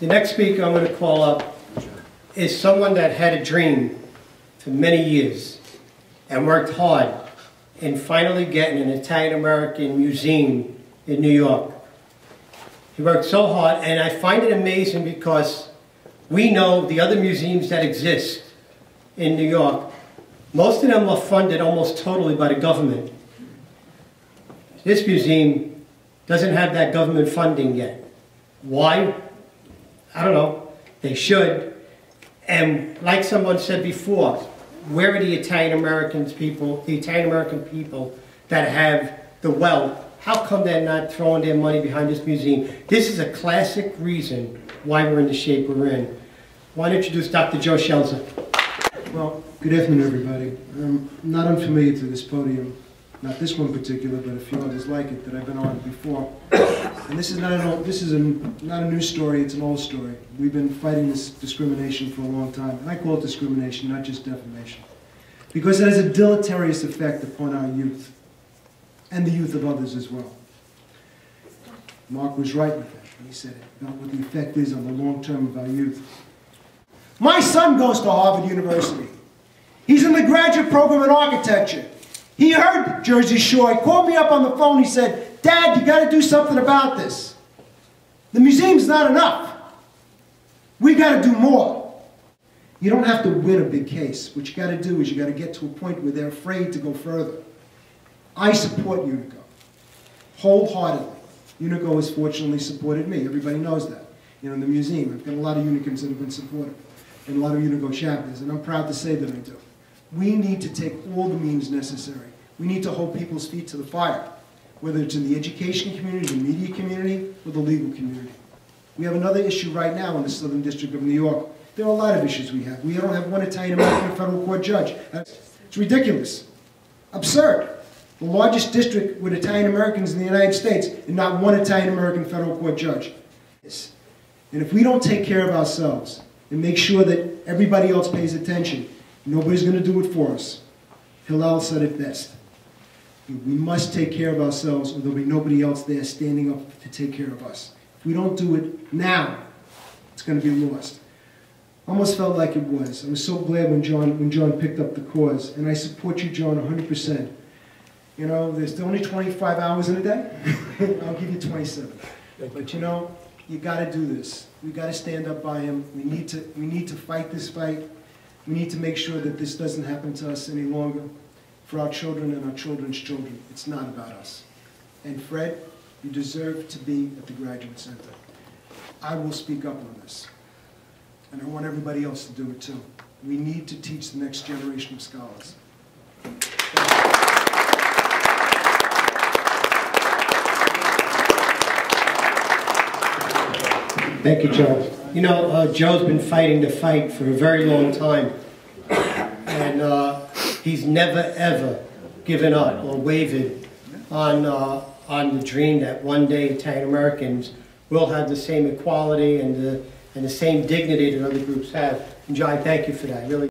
The next speaker I'm going to call up is someone that had a dream for many years and worked hard in finally getting an Italian-American museum in New York. He worked so hard, and I find it amazing because we know the other museums that exist in New York, most of them are funded almost totally by the government. This museum doesn't have that government funding yet. Why? I don't know. They should. And like someone said before, where are the Italian-American people that have the wealth? How come they're not throwing their money behind this museum? This is a classic reason why we're in the shape we're in. I want to introduce Dr. Joe SCELSA. Well, good afternoon, everybody. I'm not unfamiliar to this podium, not this one particular, but a few others like it that I've been on before. And this is not a new story, it's an old story. We've been fighting this discrimination for a long time. And I call it discrimination, not just defamation. Because it has a deleterious effect upon our youth, and the youth of others as well. Mark was right with that when he said it, about what the effect is on the long term of our youth. My son goes to Harvard University. He's in the graduate program in architecture. He heard Jersey Shore. He called me up on the phone. He said, "Dad, you got to do something about this. The museum's not enough. We got to do more." You don't have to win a big case. What you got to do is you got to get to a point where they're afraid to go further. I support Unico wholeheartedly. Unico has fortunately supported me. Everybody knows that. You know, in the museum, I've got a lot of Unicans that have been supportive, and a lot of Unico chapters, and I'm proud to say that I do. We need to take all the means necessary. We need to hold people's feet to the fire, whether it's in the education community, the media community, or the legal community. We have another issue right now in the Southern District of New York. There are a lot of issues we have. We don't have one Italian-American federal court judge. It's ridiculous. Absurd. The largest district with Italian-Americans in the United States, and not one Italian-American federal court judge. And if we don't take care of ourselves and make sure that everybody else pays attention, nobody's going to do it for us. Hillel said it best. We must take care of ourselves, or there'll be nobody else there standing up to take care of us. If we don't do it now, it's going to be lost. Almost felt like it was. I was so glad when John picked up the cause, and I support you, John, 100%. You know, there's only 25 hours in a day. I'll give you 27. But you know, you got to do this. We got to stand up by him. We need to fight this fight. We need to make sure that this doesn't happen to us any longer. For our children and our children's children. It's not about us. And Fred, you deserve to be at the Graduate Center. I will speak up on this. And I want everybody else to do it too. We need to teach the next generation of scholars. Thank you, Joe. You know, Joe's been fighting the fight for a very long time. And he's never, ever given up or wavered on the dream that one day Italian-Americans will have the same equality and the same dignity that other groups have. And Joe, I thank you for that. Really.